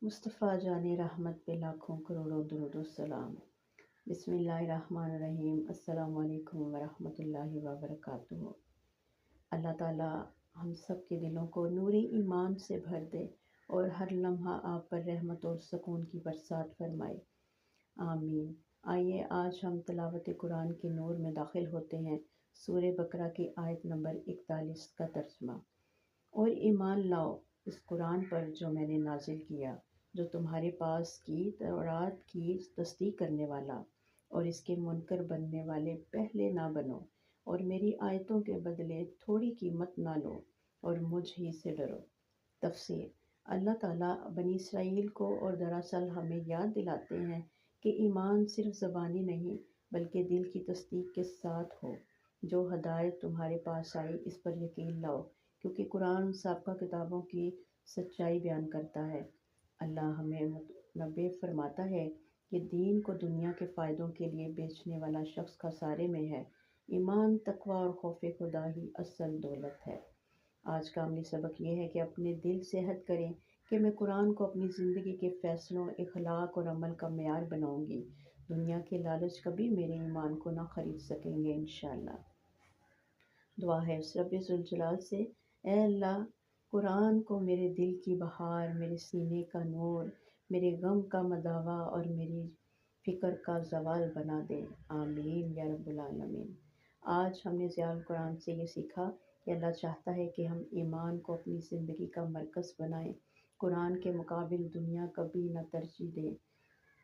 مصطفیٰ جان رحمت پہ لاکھوں کروڑوں درود و سلام۔ بسم اللہ الرحمن الرحیم۔ السلام علیکم ورحمۃ اللہ وبرکاتہ۔ اللہ تعالیٰ ہم سب کے دلوں کو نور ایمان سے بھر دے اور ہر لمحہ آپ پر رحمت اور سکون کی برسات فرمائے، آمین۔ آئیے آج ہم تلاوت قرآن کے نور میں داخل ہوتے ہیں۔ سورہ بقرہ کی آیت نمبر 41 کا ترجمہ۔ اور ایمان لاؤ اس قرآن پر جو میں نے نازل کیا، جو تمہارے پاس کی تورات کی تصدیق کرنے والا، اور اس کے منکر بننے والے پہلے نہ بنو، اور میری آیتوں کے بدلے تھوڑی قیمت نہ لو، اور مجھ ہی سے ڈرو۔ تفسیر۔ اللہ تعالیٰ بنی اسرائیل کو اور دراصل ہمیں یاد دلاتے ہیں کہ ایمان صرف زبانی نہیں بلکہ دل کی تصدیق کے ساتھ ہو۔ جو ہدایت تمہارے پاس آئی اس پر یقین لاؤ، کیونکہ قرآن سابقہ کتابوں کی سچائی بیان کرتا ہے۔ اللہ ہمیں متنبہ فرماتا ہے کہ دین کو دنیا کے فائدوں کے لیے بیچنے والا شخص خسارے میں ہے۔ ایمان، تقویٰ اور خوف خدا ہی اصل دولت ہے۔ آج کا عملی سبق یہ ہے کہ اپنے دل سے عہد کریں کہ میں قرآن کو اپنی زندگی کے فیصلوں، اخلاق اور عمل کا معیار بناؤں گی۔ دنیا کے لالچ کبھی میرے ایمان کو نہ خرید سکیں گے انشاءاللہ۔ دعا ہے اس رب ذوالجلال سے، اے اللہ، قرآن کو میرے دل کی بہار، میرے سینے کا نور، میرے غم کا مداوا اور میری فکر کا زوال بنا دے، آمین یا رب العالمین۔ آج ہم نے ضیاء القرآن سے یہ سیکھا کہ اللہ چاہتا ہے کہ ہم ایمان کو اپنی زندگی کا مرکز بنائیں، قرآن کے مقابل دنیا کبھی نہ ترجیح دیں،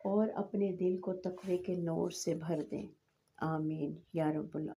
اور اپنے دل کو تقوی کے نور سے بھر دیں، آمین یا رب العالمین۔